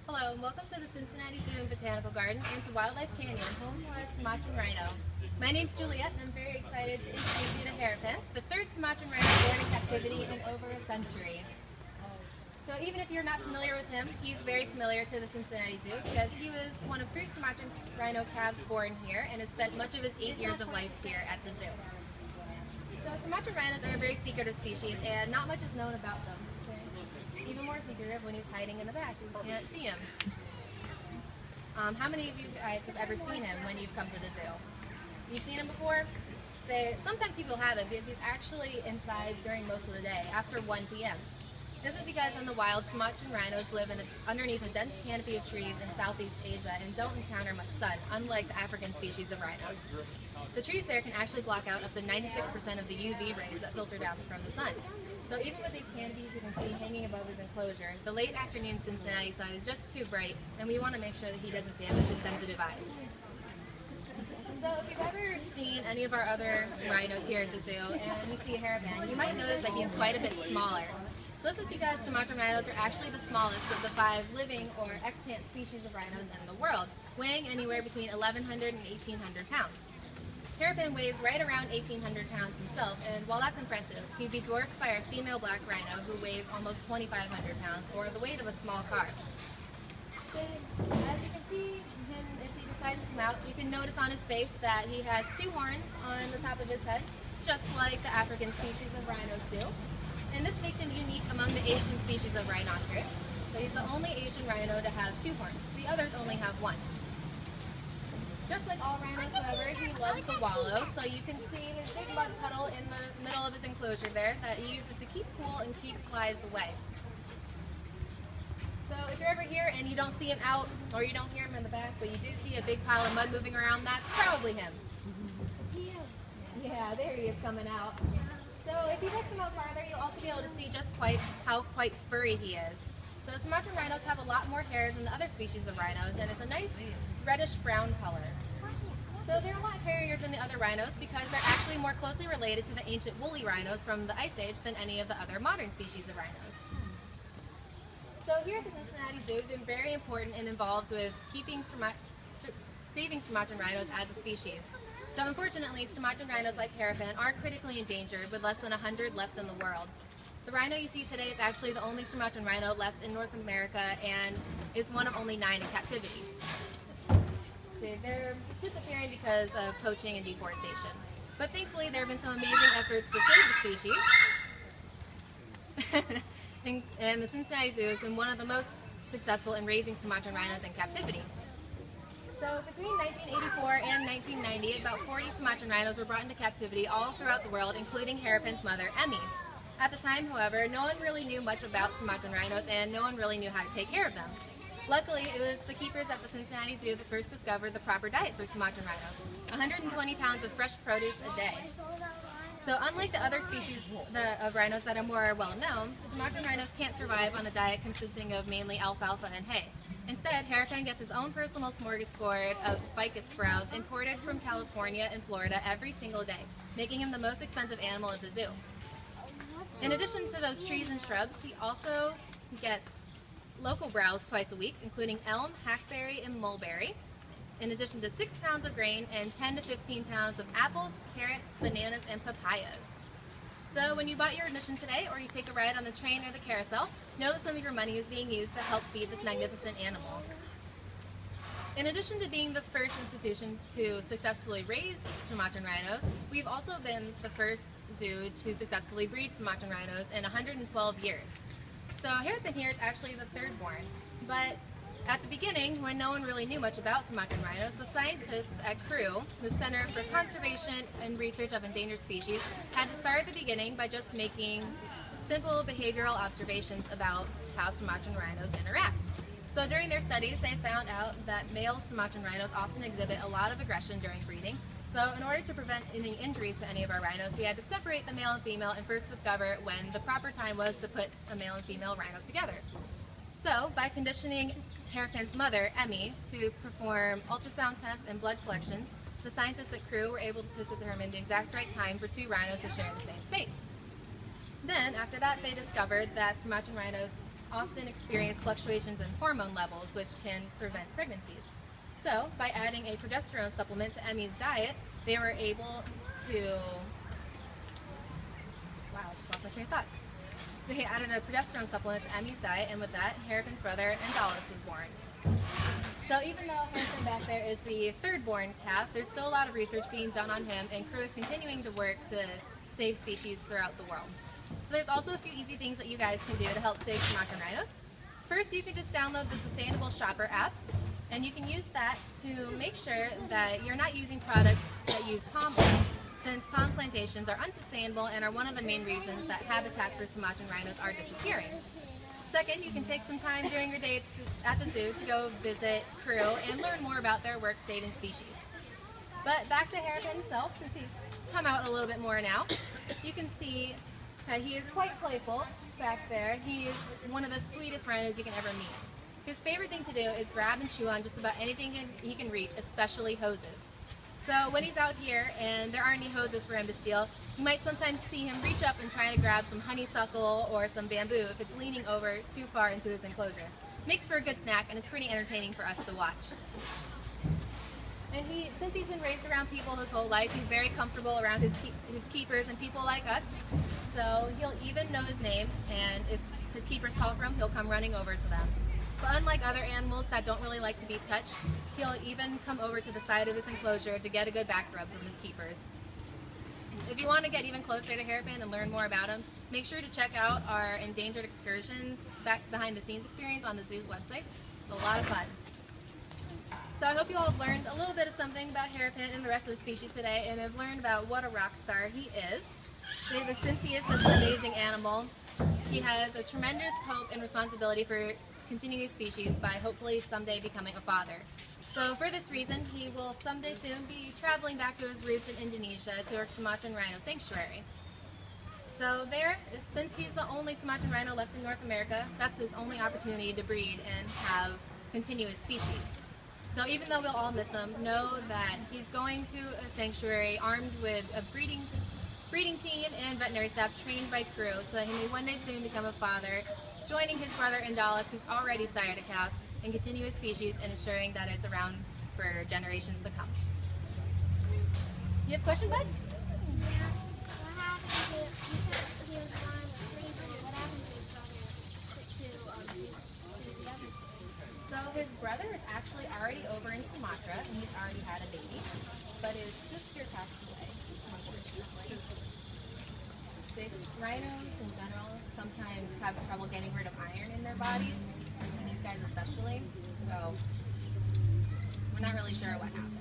Hello and welcome to the Cincinnati Zoo and Botanical Garden and to Wildlife Canyon, home to our Sumatran Rhino. My name's Juliet and I'm very excited to introduce you to Harapan, the third Sumatran Rhino born in captivity in over a century. So even if you're not familiar with him, he's very familiar to the Cincinnati Zoo because he was one of 3 Sumatran Rhino calves born here and has spent much of his 8 years of life here at the zoo. So Sumatran Rhinos are a very secretive species and not much is known about them. Even more secretive when he's hiding in the back. You can't see him. How many of you guys have ever seen him when you've come to the zoo? You've seen him before? Sometimes people haven't because he's actually inside during most of the day, after 1 p.m. This is because in the wild, Sumatran rhinos live underneath a dense canopy of trees in Southeast Asia and don't encounter much sun, unlike the African species of rhinos. The trees there can actually block out up to 96% of the UV rays that filter down from the sun. So even with these canopies you can see hanging above his enclosure, the late afternoon Cincinnati sun is just too bright and we want to make sure that he doesn't damage his sensitive eyes. So if you've ever seen any of our other rhinos here at the zoo and you see a Harapan, you might notice that he's quite a bit smaller. This is because Sumatran rhinos are actually the smallest of the 5 living or extant species of rhinos in the world, weighing anywhere between 1,100 and 1,800 pounds. Harapan weighs right around 1,800 pounds himself, and while that's impressive, he'd be dwarfed by our female black rhino who weighs almost 2,500 pounds, or the weight of a small car. So, as you can see him, if he decides to come out, you can notice on his face that he has 2 horns on the top of his head, just like the African species of rhinos do. And this makes him unique among the Asian species of rhinoceros. So he's the only Asian rhino to have 2 horns. The others only have 1. Just like all rhinos, however, he loves to wallow, so you can see his big mud puddle in the middle of his enclosure there that he uses to keep cool and keep flies away. So if you're ever here and you don't see him out, or you don't hear him in the back, but you do see a big pile of mud moving around, that's probably him. Yeah, there he is coming out. So if he does come out farther, you'll also be able to see just how quite furry he is. So Sumatran rhinos have a lot more hair than the other species of rhinos, and it's a nice reddish-brown color. So they're a lot hairier than the other rhinos because they're actually more closely related to the ancient woolly rhinos from the Ice Age than any of the other modern species of rhinos. So here at the Cincinnati Zoo, we've been very important and involved with saving Sumatran rhinos as a species. So unfortunately, Sumatran rhinos like Harapan are critically endangered with less than 100 left in the world. The rhino you see today is actually the only Sumatran rhino left in North America and is one of only 9 in captivity. They're disappearing because of poaching and deforestation. But thankfully there have been some amazing efforts to save the species. and the Cincinnati Zoo has been one of the most successful in raising Sumatran rhinos in captivity. So between 1984 and 1990, about 40 Sumatran rhinos were brought into captivity all throughout the world, including Harapan's mother, Emmy. At the time, however, no one really knew much about Sumatran rhinos and no one really knew how to take care of them. Luckily, it was the keepers at the Cincinnati Zoo that first discovered the proper diet for Sumatran rhinos, 120 pounds of fresh produce a day. So unlike the other species of rhinos that are more well known, Sumatran rhinos can't survive on a diet consisting of mainly alfalfa and hay. Instead, Harapan gets his own personal smorgasbord of ficus sprouts imported from California and Florida every single day, making him the most expensive animal at the zoo. In addition to those trees and shrubs, he also gets local browse twice a week, including elm, hackberry, and mulberry, in addition to 6 pounds of grain and 10 to 15 pounds of apples, carrots, bananas, and papayas. So when you bought your admission today, or you take a ride on the train or the carousel, know that some of your money is being used to help feed this magnificent animal. In addition to being the first institution to successfully raise Sumatran rhinos, we've also been the first zoo to successfully breed Sumatran rhinos in 112 years. So Harapan here is actually the 3rd born, but at the beginning, when no one really knew much about Sumatran rhinos, the scientists at CREW, the Center for Conservation and Research of Endangered Species, had to start at the beginning by just making simple behavioral observations about how Sumatran rhinos interact. So during their studies, they found out that male Sumatran rhinos often exhibit a lot of aggression during breeding. So in order to prevent any injuries to any of our rhinos, we had to separate the male and female and first discover when the proper time was to put a male and female rhino together. So by conditioning Harapan's mother, Emmy, to perform ultrasound tests and blood collections, the scientists at CREW were able to determine the exact right time for 2 rhinos to share the same space. Then, after that, they discovered that Sumatran rhinos often experience fluctuations in hormone levels, which can prevent pregnancies. So, by adding a progesterone supplement to Emmy's diet, they were able to... Wow, I just lost my train of thought. They added a progesterone supplement to Emmy's diet, and with that, Harapan's brother, Indalus, was born. So even though Harapan back there is the third-born calf, there's still a lot of research being done on him, and crew is continuing to work to save species throughout the world. So there's also a few easy things that you guys can do to help save Sumatran rhinos. First, you can just download the Sustainable Shopper app, and you can use that to make sure that you're not using products that use palm oil, since palm plantations are unsustainable and are one of the main reasons that habitats for Sumatran rhinos are disappearing. Second, you can take some time during your day at the zoo to go visit crew and learn more about their work saving species. But back to Harapan himself, since he's come out a little bit more now, you can see that he is quite playful back there. He is one of the sweetest rhinos you can ever meet. His favorite thing to do is grab and chew on just about anything he can reach, especially hoses. So when he's out here and there aren't any hoses for him to steal, you might sometimes see him reach up and try to grab some honeysuckle or some bamboo if it's leaning over too far into his enclosure. Makes for a good snack, and it's pretty entertaining for us to watch. And since he's been raised around people his whole life, he's very comfortable around his keepers and people like us. So he'll even know his name, and if his keepers call for him, he'll come running over to them. But unlike other animals that don't really like to be touched, he'll even come over to the side of his enclosure to get a good back rub from his keepers. If you want to get even closer to Harapan and learn more about him, make sure to check out our Endangered Excursions behind the scenes experience on the zoo's website. It's a lot of fun. So I hope you all have learned a little bit of something about Harapan and the rest of the species today, and have learned about what a rock star he is. Since he is such an amazing animal, he has a tremendous hope and responsibility for continuing species by hopefully someday becoming a father. So for this reason, he will someday soon be traveling back to his roots in Indonesia to our Sumatran Rhino Sanctuary. So since he's the only Sumatran Rhino left in North America, that's his only opportunity to breed and have continuous species. So even though we'll all miss him, know that he's going to a sanctuary armed with a breeding team and veterinary staff trained by crew, so that he may one day soon become a father, joining his brother Indalus, who's already sired a calf, and continue his species and ensuring that it's around for generations to come. You have a question, bud? Yeah. What happened to, you said he was born with 3, but what happened to his brother to the other 2? So his brother is actually already over in Sumatra, and he's already had a baby, but his sister passed away. Rhinos in general sometimes have trouble getting rid of iron in their bodies, and these guys especially, so we're not really sure what happened.